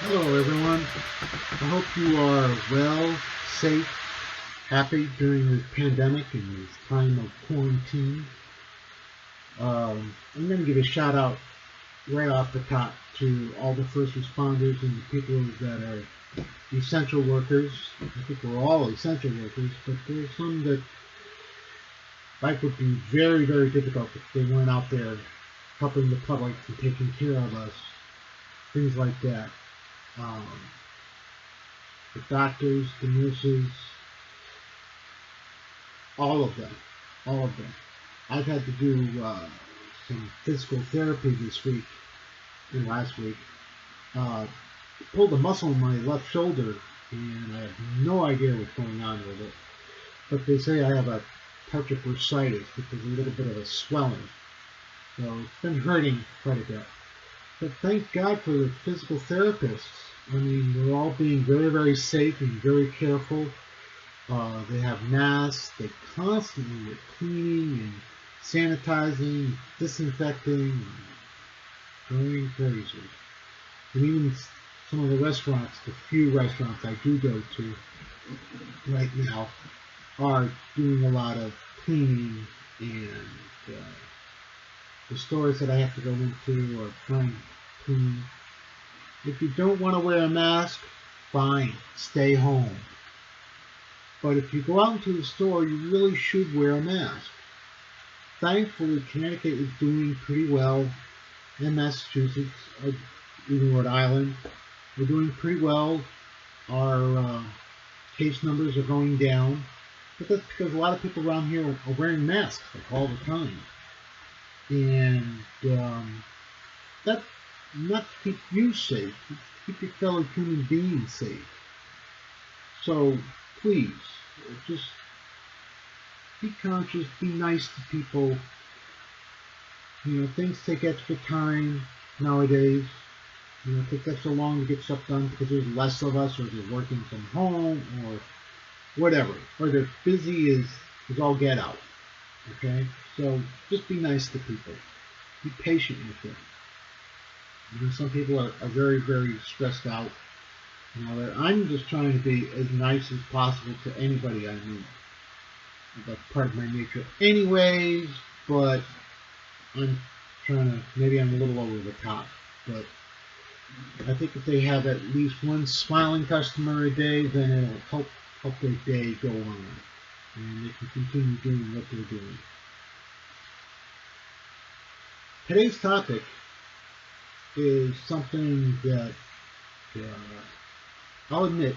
Hello, everyone. I hope you are well, safe, happy during this pandemic and this time of quarantine. I'm going to give a shout out right off the top to all the first responders and the people that are essential workers. I think we're all essential workers, but there are some that life would be very, very difficult if they weren't out there helping the public and taking care of us. Things like that. Um, the doctors, the nurses, all of them, all of them. I've had to do some physical therapy this week and last week. Uh, Pulled a muscle in my left shoulder, and I have no idea what's going on with it. But they say I have a touch of bursitis, which is a little bit of a swelling. So it's been hurting quite a bit. But thank God for the physical therapists. I mean, they're all being very, very safe and very careful. They have masks. They constantly are cleaning and sanitizing, disinfecting, going crazy. And even some of the restaurants, the few restaurants I do go to right now, are doing a lot of cleaning, and the stores that I have to go into are trying to clean. If you don't want to wear a mask, fine, stay home. But if you go out into the store, you really should wear a mask. Thankfully, Connecticut is doing pretty well, and Massachusetts, even Rhode Island, we're doing pretty well. Our case numbers are going down, but that's because a lot of people around here are wearing masks like, all the time. And that's not to keep you safe, it's to keep your fellow human beings safe. So please, just be conscious, be nice to people. You know, things take extra time nowadays. You know, it takes extra long to get stuff done because there's less of us, or they're working from home, or whatever, or they're busy as all get out. Okay, so just be nice to people. Be patient with them. You know, some people are very, very stressed out. You know, I'm just trying to be as nice as possible to anybody I meet. That's part of my nature, anyways. But I'm trying to. Maybe I'm a little over the top, but I think if they have at least one smiling customer a day, then it'll help their day go on, and they can continue doing what they're doing. Today's topic is something that I'll admit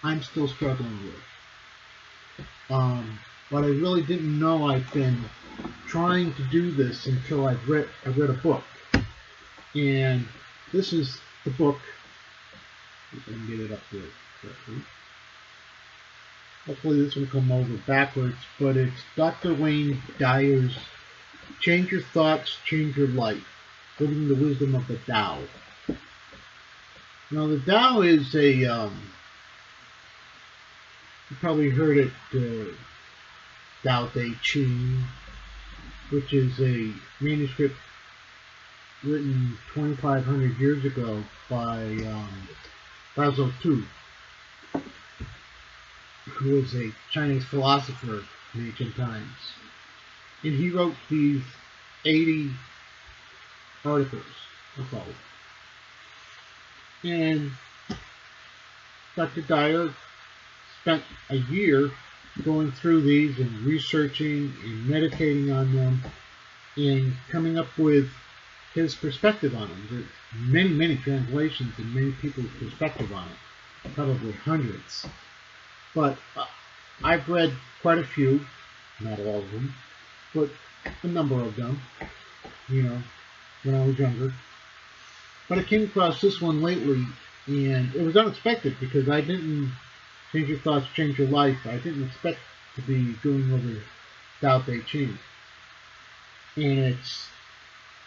I'm still struggling with. But I really didn't know I've been trying to do this until I read a book, and this is the book. If I can get it up there correctly. Hopefully this will come over backwards, but it's Dr. Wayne Dyer's Change Your Thoughts, Change Your Life, Living the Wisdom of the Tao. Now the Tao is you probably heard it, Tao Te Ching, which is a manuscript written 2,500 years ago by Lao Tzu, who was a Chinese philosopher in ancient times. And he wrote these 80 articles, that's all. And Dr. Dyer spent a year going through these and researching and meditating on them and coming up with his perspective on them. There's many, many translations and many people's perspective on it, probably hundreds. But I've read quite a few, not all of them, but a number of them, you know, when I was younger. But I came across this one lately, and it was unexpected because I didn't change your thoughts, change your life. I didn't expect to be going over Tao Te Ching. And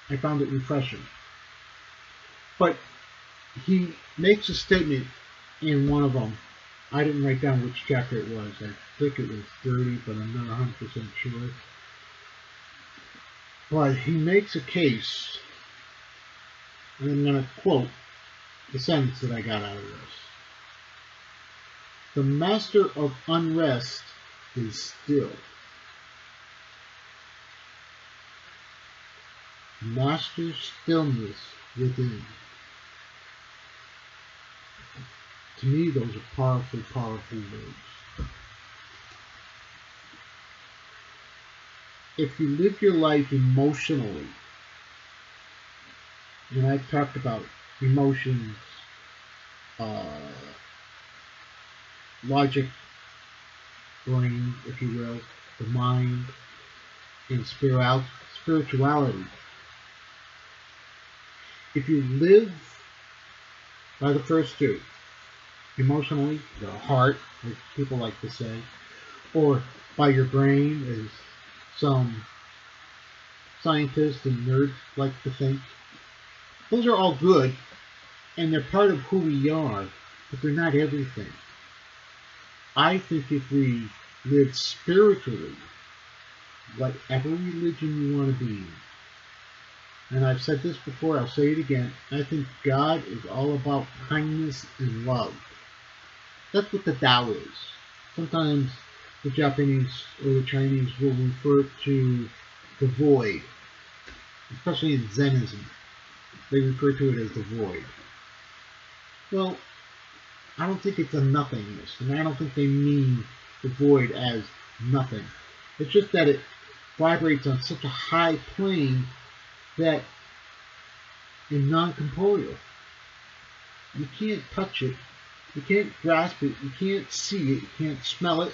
I found it refreshing. But he makes a statement in one of them. I didn't write down which chapter it was. I think it was 30, but I'm not 100% sure. But he makes a case, and I'm going to quote, the sentence that I got out of this. The master of unrest is still. Master stillness within. To me, those are powerful, powerful words. If you live your life emotionally, and I've talked about emotions, uh, logic, brain, if you will, the mind, and spirituality. If you live by the first two, emotionally, the heart, as people like to say, or by your brain, as some scientists and nerds like to think, those are all good, and they're part of who we are, but they're not everything. I think if we live spiritually, whatever religion you want to be, and I've said this before, I'll say it again, I think God is all about kindness and love. That's what the Tao is. Sometimes the Japanese or the Chinese will refer to the void, especially in Zenism. They refer to it as the void. Well, I don't think it's a nothingness, and I don't think they mean the void as nothing. It's just that it vibrates on such a high plane that is non-corporeal. You can't touch it, you can't grasp it, you can't see it, you can't smell it.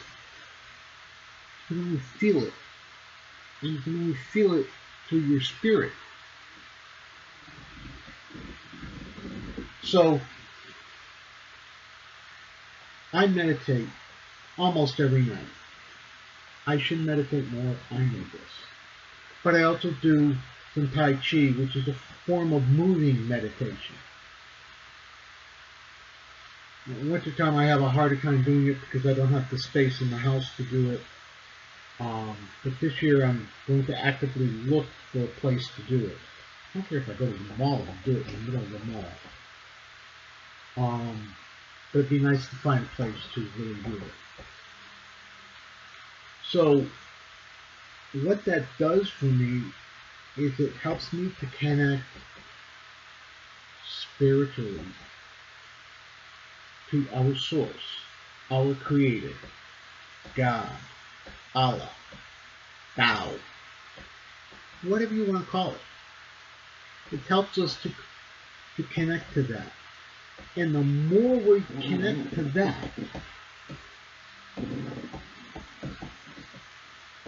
You can only feel it, and you can only feel it through your spirit. So, I meditate almost every night. I should meditate more, I know this. But I also do some Tai Chi, which is a form of moving meditation. In wintertime, I have a harder time doing it because I don't have the space in the house to do it. But this year, I'm going to actively look for a place to do it. I don't care if I go to the mall, I'll do it in the middle of the mall. But it'd be nice to find a place to really do it. So, what that does for me is it helps me to connect spiritually to our source, our creator, God, Allah, Tao, whatever you want to call it. It helps us to connect to that. And the more we connect to that,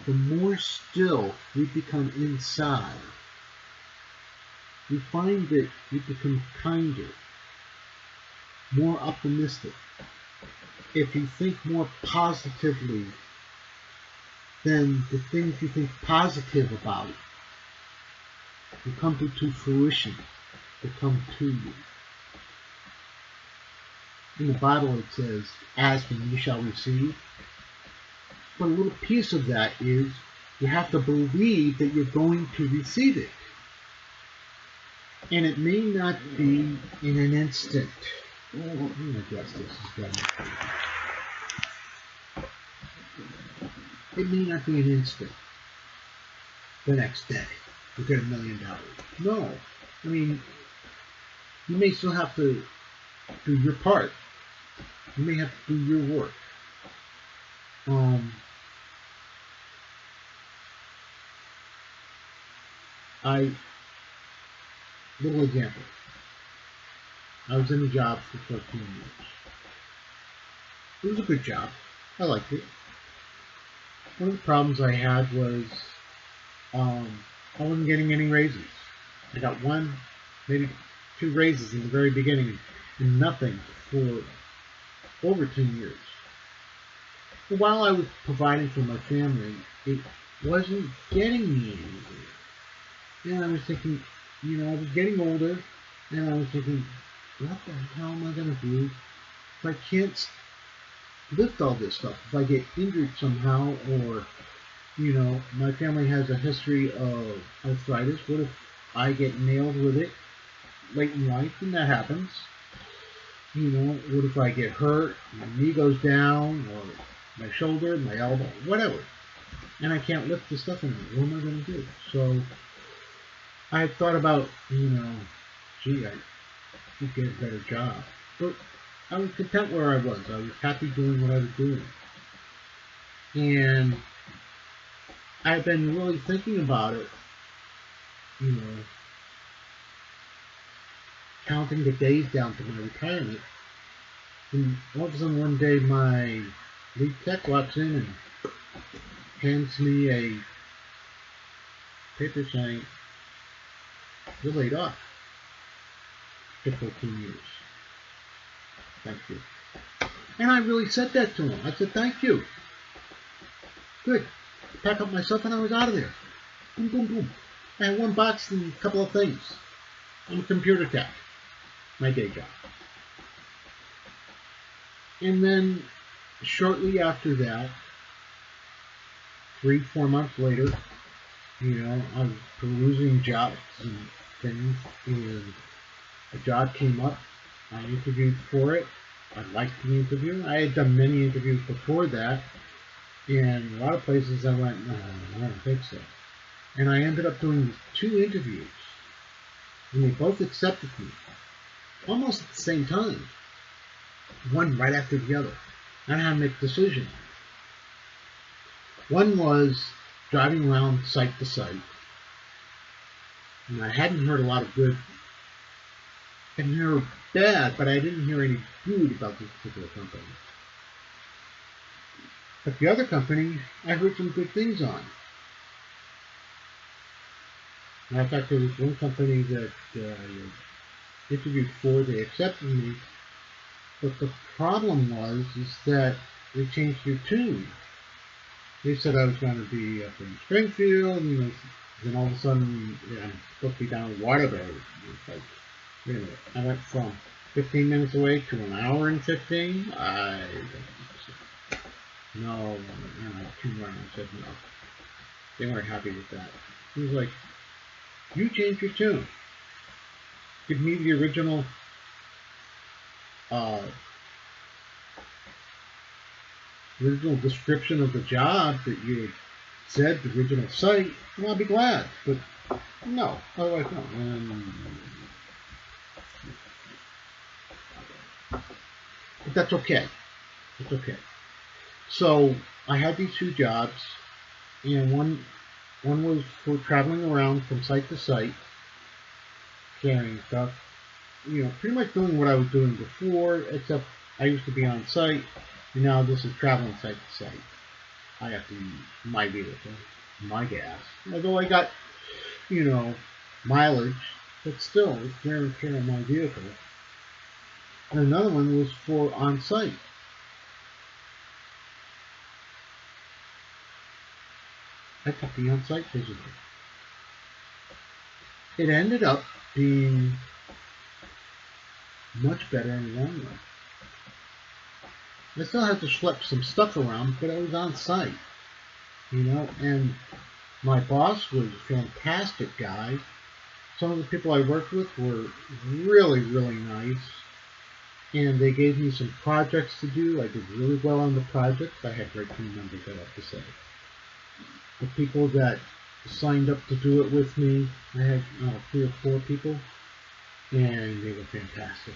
the more still we become inside. We find that we become kinder, more optimistic. If you think more positively, then the things you think positive about will come to fruition, will come to you. In the Bible it says, ask and you shall receive. But a little piece of that is you have to believe that you're going to receive it. And it may not be in an instant. Let me adjust this. It may not be an instant. The next day, you get $1 million. No. I mean, you may still have to do your part. You may have to do your work. Little example. I was in a job for 14 years. It was a good job. I liked it. One of the problems I had was I wasn't getting any raises. I got one, maybe 2 raises in the very beginning, and nothing for over 10 years. But while I was providing for my family, it wasn't getting me anywhere. And I was thinking, I was getting older, and I was thinking, what the hell am I going to do if I can't lift all this stuff? If I get injured somehow, or, my family has a history of arthritis, what if I get nailed with it late in life? And that happens. What if I get hurt, my knee goes down, or my shoulder, my elbow, whatever, and I can't lift the stuff anymore? What am I going to do? So I thought about, gee, I could get a better job. But I was content where I was. I was happy doing what I was doing. And I've been really thinking about it, you know, counting the days down to my retirement. And all of a sudden one day my lead tech walks in and hands me a paper saying, "You're laid off for 14 years. Thank you." And I really said that to him. I said, "Thank you. Good." Pack up my stuff and I was out of there. Boom, boom, boom. I had one box and a couple of things. I'm a computer tech, my day job. And then shortly after that, 3, 4 months later, I was perusing jobs and things, and a job came up. I interviewed for it. I liked the interview. I had done many interviews before that, and a lot of places I went, no, I don't think so. And I ended up doing 2 interviews, and they both accepted me, almost at the same time, one right after the other. And I had to make a decision. One was driving around site to site, and I hadn't heard a lot of good. I didn't hear bad, but I didn't hear any good about this particular company. But the other company, I heard some good things on. Matter of fact, there was one company that I interviewed for, they accepted me, but the problem was that they changed their tune. They said I was going to be up in Springfield, and then all of a sudden, I'm supposed to be down in Waterbury. It's like, wait a minute, I went from 15 minutes away to an hour and 15? No, 2 rounds. I said no. They weren't happy with that. He was like, "You changed your tune. Give me the original description of the job that you had said, the original site, and I'll be glad." But no, otherwise no. But that's okay. It's okay. So I had these 2 jobs, and one was for traveling around from site to site, carrying stuff. Pretty much doing what I was doing before, except I used to be on site, and now this is traveling site to site. I have to use my vehicle, my gas. Although I got, mileage, but still, it's wear and tear on my vehicle. And another one was for on site. I kept the on site visitor. It ended up being much better in the long run. I still had to schlep some stuff around, but I was on site, and my boss was a fantastic guy. Some of the people I worked with were really, really nice, and they gave me some projects to do. I did really well on the projects. I had great team members, I have to say. The people that signed up to do it with me, I had 3 or 4 people, and they were fantastic.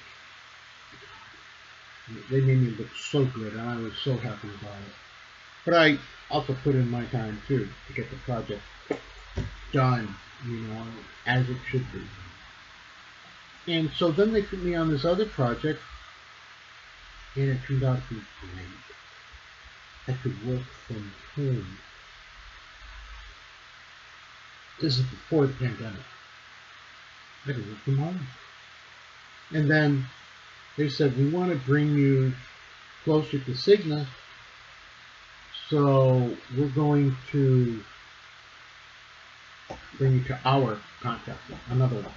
They made me look so good, and I was so happy about it. But I also put in my time, too, to get the project done, as it should be. And so then they put me on this other project, and it turned out to be great. I could work from home. This is before the pandemic. I could work from home. And then they said, "We want to bring you closer to Cigna, so we're going to bring you to our contractor, another one."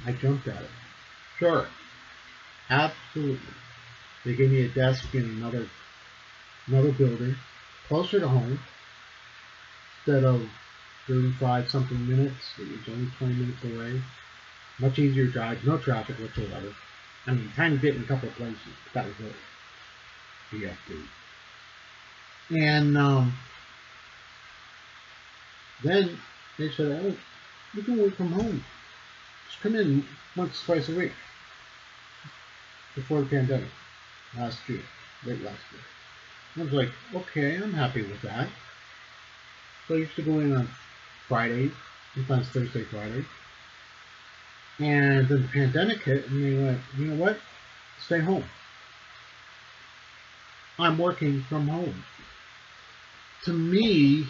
I jumped at it. Sure. Absolutely. They gave me a desk in another building, closer to home, instead of 35 something minutes. It was only 20 minutes away. Much easier drive, no traffic whatsoever. I mean, tiny bit in a couple of places. That was it. BFD. And then they said, oh, you can work from home. Just come in once, twice a week. Before the pandemic. Last year. Late last year. I was like, okay, I'm happy with that. So I used to go in on Friday, sometimes Thursday, Friday. And then the pandemic hit, and they went, you know what? Stay home. I'm working from home. To me,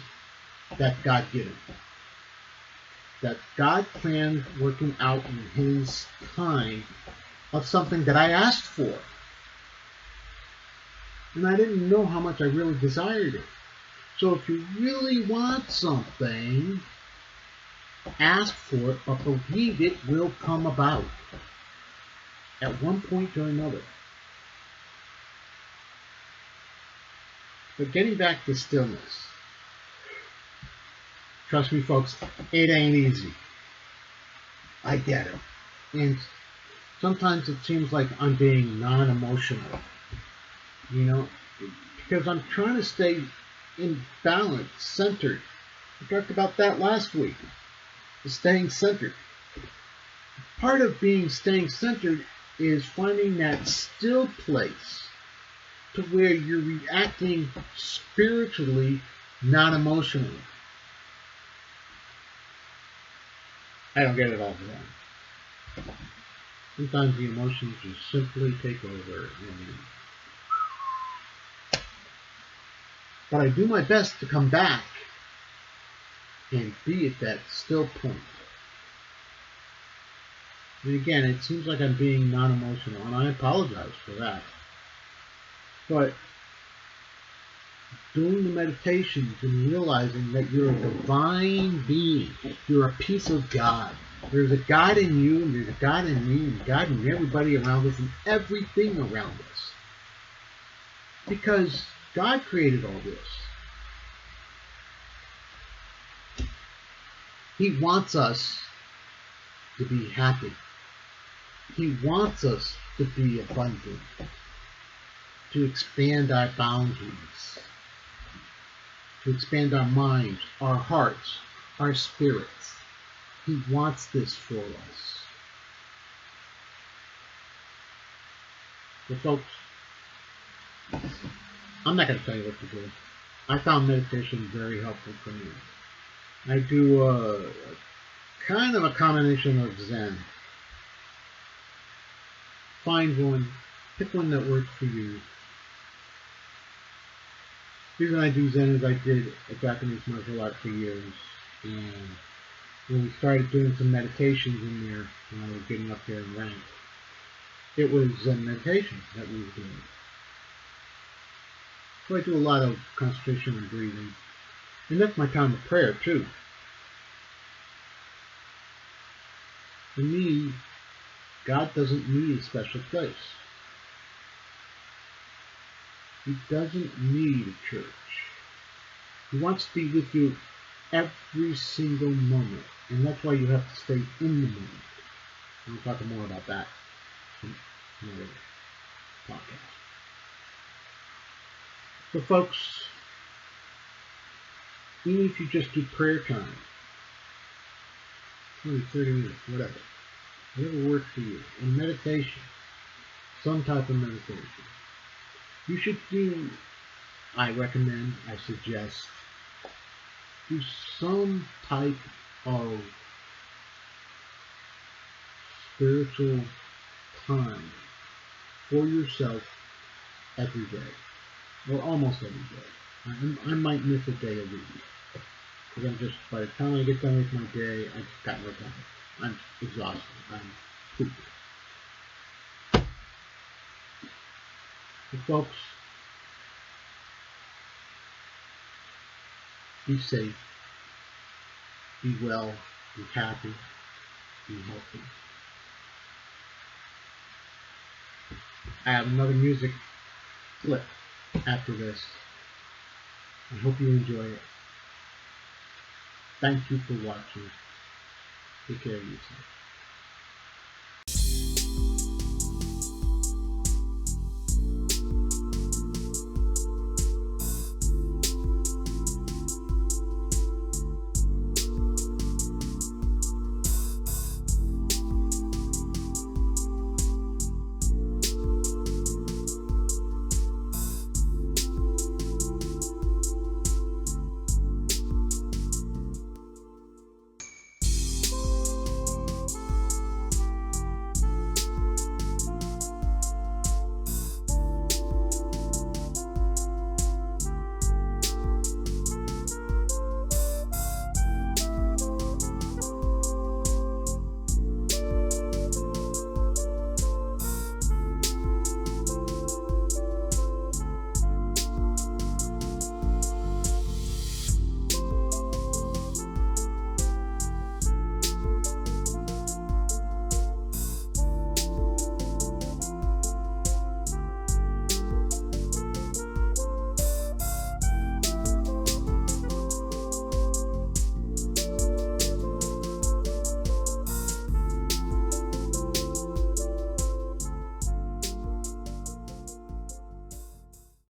that's God-given. That God planned working out in His time of something that I asked for. And I didn't know how much I really desired it. So if you really want something, ask for it, but believe it will come about at one point or another. But getting back to stillness, trust me, folks, it ain't easy. I get it. And sometimes it seems like I'm being non-emotional, because I'm trying to stay in balance, centered. We talked about that last week, staying centered. Part of staying centered is finding that still place to where you're reacting spiritually, not emotionally. I don't get it all the time. Sometimes the emotions just simply take over. But I do my best to come back and be at that still point. And again, it seems like I'm being non-emotional, and I apologize for that. But doing the meditations and realizing that you're a divine being, you're a piece of God. There's a God in you, and there's a God in me, and God in everybody around us, and everything around us. Because God created all this. He wants us to be happy. He wants us to be abundant, to expand our boundaries, to expand our minds, our hearts, our spirits. He wants this for us. So folks, I'm not going to tell you what to do. I found meditation very helpful for me. I do a kind of a combination of Zen. Find one, pick one that works for you. The reason I do Zen is I did a Japanese martial art for years, and when we started doing some meditations in there, when I was getting up there in rank, it was Zen meditation that we were doing. So I do a lot of concentration and breathing, and that's my time of prayer too. For me, God doesn't need a special place. He doesn't need a church. He wants to be with you every single moment, and that's why you have to stay in the moment. We'll talk more about that in another podcast. So folks, even if you just do prayer time, 20, 30 minutes, whatever works for you, and meditation, some type of meditation, you should do, I suggest, do some type of spiritual time for yourself every day, or almost every day. I might miss a day a week, because by the time I get done with my day, I've got no time. I'm exhausted. I'm pooped. So folks, be safe, be well, be happy, be healthy. I have another music clip after this. I hope you enjoy it. Thank you for watching. Take care of yourself.